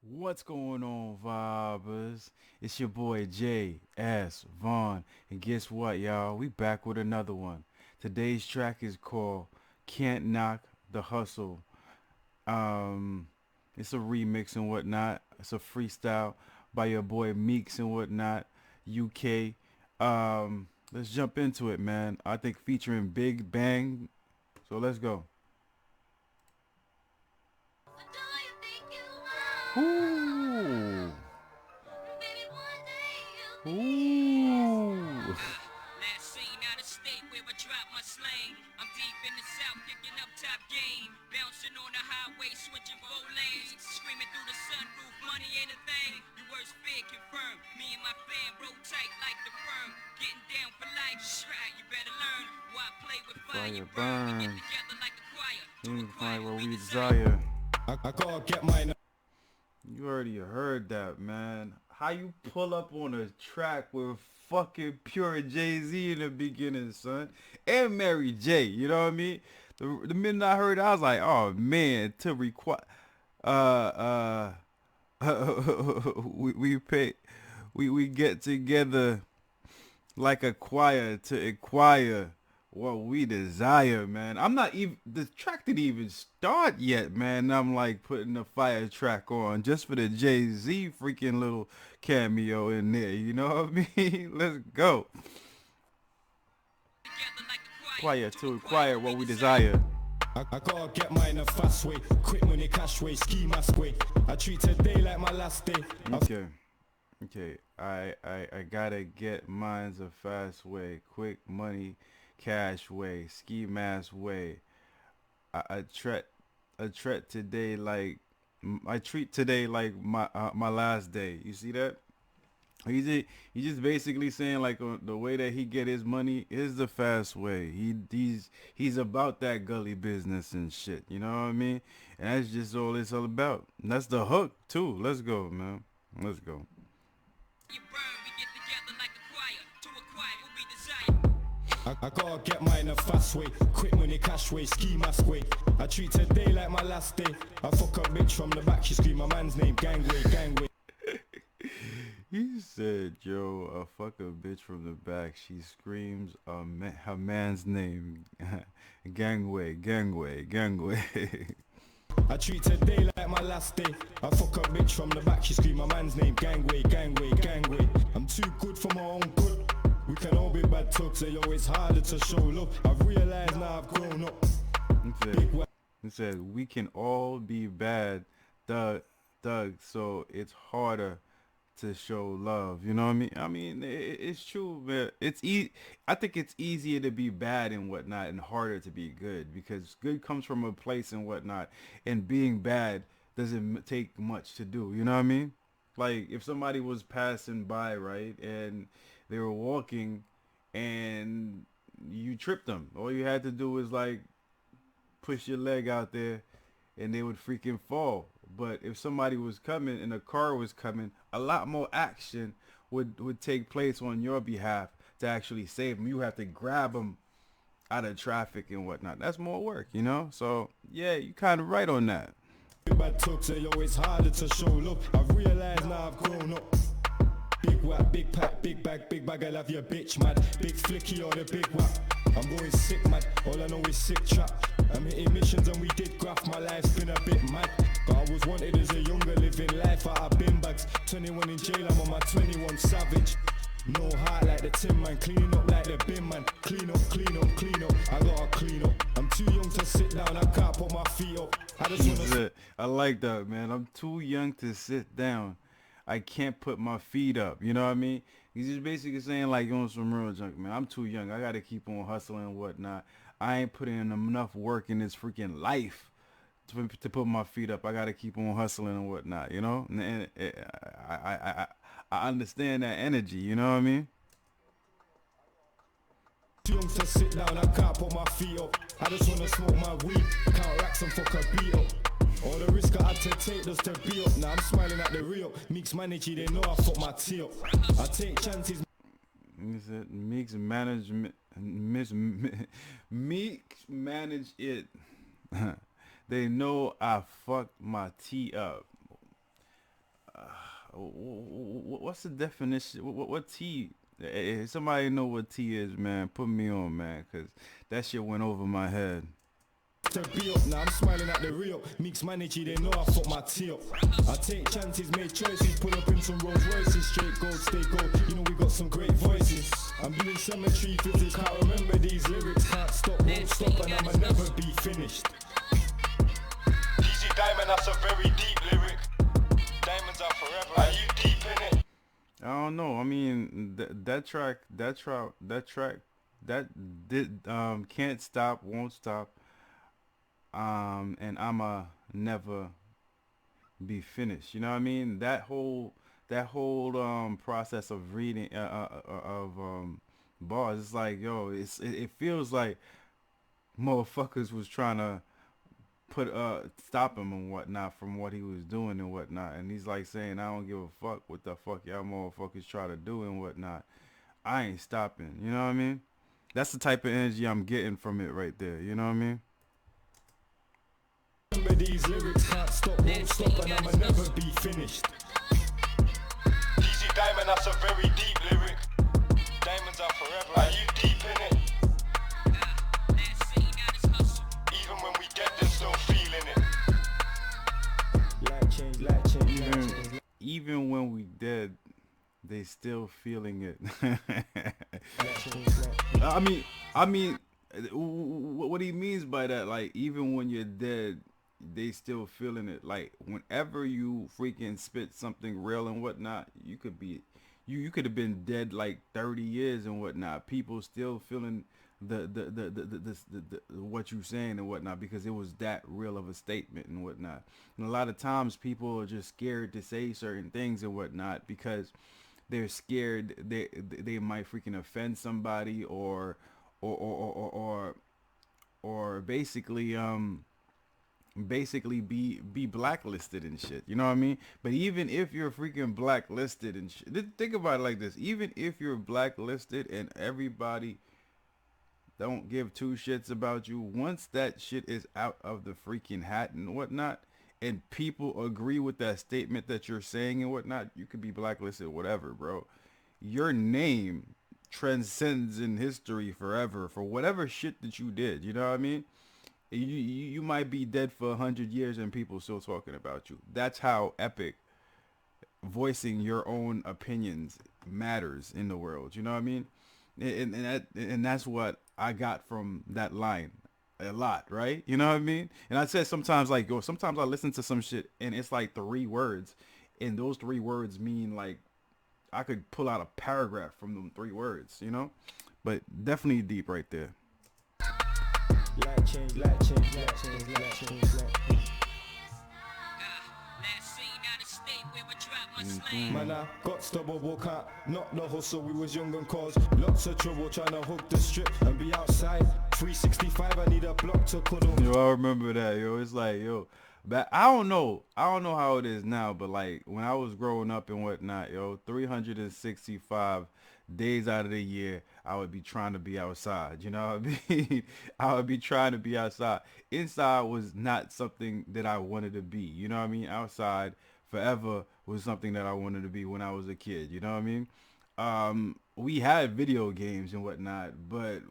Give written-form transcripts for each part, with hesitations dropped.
What's going on, vibers? It's your boy J.S. Vaughn, and guess what, y'all? We back with another one. Today's track is called "Can't Knock the Hustle." Um, it's a remix and whatnot. It's a freestyle by your boy Meekz and whatnot, UK. Let's jump into it, man. I think featuring Big Bang. So let's go. Ooh. Ooh. Last seen out of state where I dropped my sling. I'm deep in the south, kicking up top game. Bouncing on the highway, switching four lanes. Screaming through the sunroof, money ain't a thing. Your worst fear confirmed. Me and my fam roll tight like the firm. Getting down for life, right, you better learn. Why play with fire, Fire burn. We get burn. together like a choir. To We acquire find what what we we desire. desire. I gotta get mine. You already heard that, man. How you pull up on a track with fucking pure Jay-Z in the beginning, son, and Mary J. You know what I mean? The minute I heard it, I was like, oh man, to require, uh, we pay, we get together like a choir to acquire what we desire, man. I'm not even the track didn't even start yet, man. I'm like putting the fire track on just for the Jay-Z freaking little cameo in there. You know what I mean? Let's go. Together like a choir. Choir To to acquire acquire what we desire. I gotta get mine a fast way. Quick money, cash way, ski mask way. I treat today like my last day. Okay. Okay. I gotta get mine's a fast way, quick money, cash way, ski mask way. I treat today like I treat today like my last day. You see that? He's just basically saying like the way that he get his money is the fast way. He's about that gully business and shit. You know what I mean? And that's just all it's all about. And that's the hook too. Let's go, man. Let's go. you burn. We get together like a choir. To acquire what we desire. I gotta get mine a fast way. Quick money, cash way, ski mask way. I treat today like my last day. I fuck a bitch from the back, she scream my man's name. Gangway, gangway. He said, "Yo, fuck a bitch from the back. She screams her man's name, gangway, gangway, gangway." I treat today like my last day. I fuck a bitch from the back, she scream my man's name. Gangway, gangway, gangway. I'm too good for my own good. We can all be bad tugs, so yo, it's harder to show love. I've realized now I've grown up. He said, we can all be bad thugs, so it's harder to show love. You know what I mean? I mean, it's true, but I think it's easier to be bad and whatnot, and harder to be good because good comes from a place and whatnot, and being bad doesn't take much to do. You know what I mean? Like if somebody was passing by, right, and they were walking, and you tripped them, all you had to do was like push your leg out there and they would freaking fall. But if somebody was coming and a car was coming, a lot more action would take place on your behalf to actually save them. You have to grab them out of traffic and whatnot. That's more work, you know? So, yeah, you kind of right on that. Bad tugs, so yo, it's harder to show love. I've realized now I've grown up. Big whack, big pack, big bag, I love your bitch, mad. Big flicky or the big whack. I'm going sick, mad. All I know is sick trap. I'm hitting missions and we did graph. My life's been a bit mad. But I was wanted as a younger, living life out of bin bags. 21 in jail, I'm on my 21 savage. No heart like the tin man, cleaning up like the bin man. Clean up, clean up, clean up. I gotta clean up. I'm too young to sit down, I can't put my feet up. I just wanna. I like that, man. I'm too young to sit down. I can't put my feet up. You know what I mean? He's just basically saying like on some real junk, man. I'm too young. I gotta keep on hustling and whatnot. I ain't putting in enough work in this freaking life to put my feet up. I gotta keep on hustling and whatnot. You know? And I understand that energy. You know what I mean? Too young to sit down, I can't put my feet up. I just wanna smoke my weed, count racks and fuck a beat up. All the risk I had to take just to be up. Now I'm smiling at the re-up. Meekz manage it, they know I fuck my tea up. I take chances. He said Meekz management, Meekz manage it. They know I fucked my tea up. what's the definition? What T? If somebody know what T is, man, put me on, man, cause that shit went over my head. To be up, now I'm smiling at the re-up. Meekz manager, they know I fuck my tea up. I take chances, make choices, pull up in some Rolls Royces, straight gold, stay gold. You know we got some great voices. I'm doing cemetery physics, can't remember these lyrics, can't stop, won't stop, and I'ma never be finished. Easy Diamond, that's a very deep lyric. Diamonds are forever. Are you deep in it? I don't know. I mean, that track, that did can't stop, won't stop. And I'ma never be finished. You know what I mean? That whole process of reading of bars. It's like, yo, it feels like motherfuckers was trying to put stop him and whatnot from what he was doing and whatnot. And he's like saying, I don't give a fuck what the fuck y'all motherfuckers try to do and whatnot. I ain't stopping. You know what I mean? That's the type of energy I'm getting from it right there. You know what I mean? Remember these lyrics, can't stop, won't stop, and I'ma never be finished. Easy Diamond, that's a very deep lyric. Diamonds are forever. Are you deep in it? Even when we dead, they're still feeling it. Light change, light change, light change. Even when we dead, they still feeling it. I mean, what he means by that, like, even when you're dead, they still feeling it. Like, whenever you freaking spit something real and whatnot, you could be, you could have been dead like 30 years and whatnot. People still feeling the what you saying and whatnot, because it was that real of a statement and whatnot. And a lot of times people are just scared to say certain things and whatnot because they're scared they might freaking offend somebody or basically be blacklisted and shit. You know what I mean? But even if you're freaking blacklisted and shit, think about it like this: even if you're blacklisted and everybody don't give two shits about you, once that shit is out of the freaking hat and whatnot, and people agree with that statement that you're saying and whatnot, you could be blacklisted, whatever, bro. Your name transcends in history forever for whatever shit that you did. You know what I mean? You might be dead for 100 years and people still talking about you. That's how epic voicing your own opinions matters in the world. You know what I mean? And that's what I got from that line a lot, right? You know what I mean? And I said sometimes, like, yo, sometimes I listen to some shit and it's like 3 words, and those 3 words mean, like, I could pull out a paragraph from them 3 words, you know? But definitely deep right there. Light change, light change, light change, light change, light change. Man, I got stubborn, walk out, not the hustle, we was young and cause lots of trouble trying to hook the strip and be outside. 365, I need a block to cuddle. Yo, I remember that, yo. It's like, yo, but I don't know how it is now, but like when I was growing up and whatnot, yo, 365 days out of the year, I would be trying to be outside. You know what I mean? I would be trying to be outside. Inside was not something that I wanted to be. You know what I mean? Outside forever was something that I wanted to be when I was a kid. You know what I mean? We had video games and whatnot, but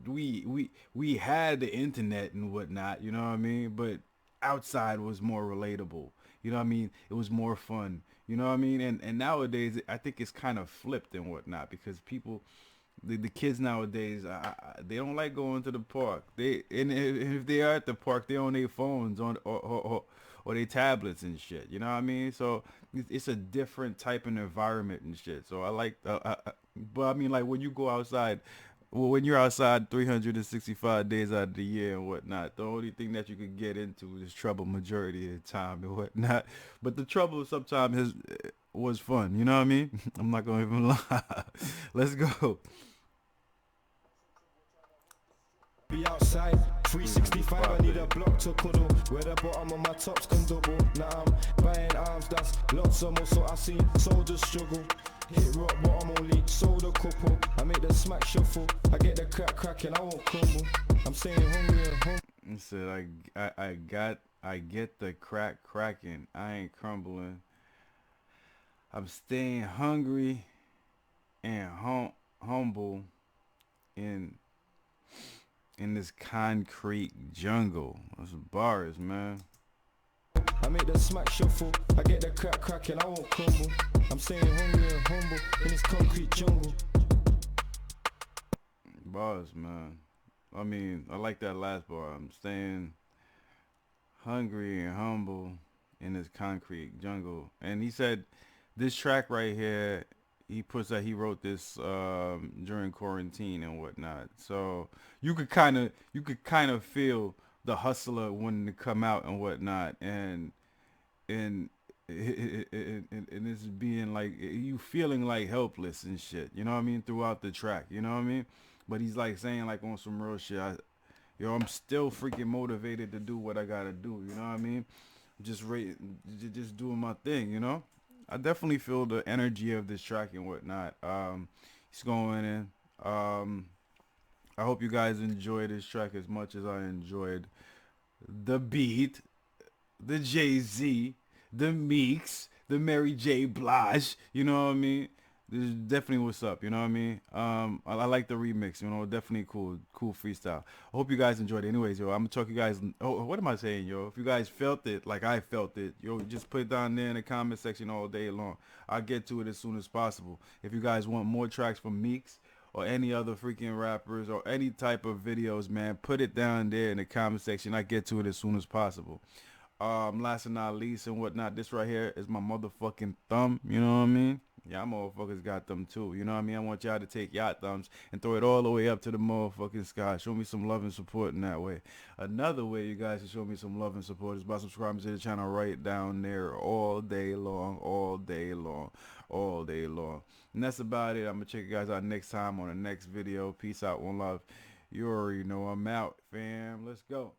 we had the internet and whatnot. You know what I mean? But outside was more relatable. You know what I mean? It was more fun. You know what I mean? And nowadays, I think it's kind of flipped and whatnot, because people, the kids nowadays, they don't like going to the park. And if they are at the park, they on their phones or their tablets and shit. You know what I mean? So it's a different type of environment and shit. So I like, but I mean, like, when you go outside, well, when you're outside 365 days out of the year and whatnot, the only thing that you could get into is trouble majority of the time and whatnot. But the trouble sometimes was fun. You know what I mean? I'm not going to even lie. Let's go. Be outside, 365, I need a block to cuddle. Where the bottom of my tops can double. Now I'm buying arms, that's lots of muscle. I seen soldiers struggle. Hit rock bottom only, sold a couple. I make the smack shuffle. I get the crack cracking, I won't crumble. I'm staying hungry and hungry. It said I got I get the crack cracking. I ain't crumbling. I'm staying hungry and humble in in this concrete jungle. Those bars, man. I make the smack shuffle, I get the crack cracking, I won't crumble. I'm staying hungry and humble in this concrete jungle. Bars, man. I mean, I like that last bar. I'm staying hungry and humble in this concrete jungle. And he said this track right here, he puts that he wrote this during quarantine and whatnot. So you could kind of feel the hustler wanting to come out and whatnot, and and it's being like you feeling like helpless and shit. You know what I mean throughout the track. You know what I mean. But he's like saying like on some real shit. Yo, I'm still freaking motivated to do what I gotta do. You know what I mean? Just doing my thing. You know, I definitely feel the energy of this track and whatnot. He's going in. I hope you guys enjoy this track as much as I enjoyed the beat, the Jay Z, the Meekz, the Mary J. Blige. You know what I mean? This is definitely what's up. You know what I mean? I like the remix. You know, definitely cool freestyle. I hope you guys enjoyed it. Anyways, yo, I'm gonna talk you guys. Oh, what am I saying, yo? If you guys felt it like I felt it, yo, just put it down there in the comment section all day long. I'll get to it as soon as possible. If you guys want more tracks from Meekz or any other freaking rappers or any type of videos, man, put it down there in the comment section. I get to it as soon as possible. Last and not least and whatnot, this right here is my motherfucking thumb. You know what I mean? Y'all motherfuckers got them too. You know what I mean? I want y'all to take y'all thumbs and throw it all the way up to the motherfucking sky. Show me some love and support in that way. Another way you guys can show me some love and support is by subscribing to the channel right down there all day long, all day long, all day long. And that's about it. I'm going to check you guys out next time on the next video. Peace out. One love. You already know I'm out, fam. Let's go.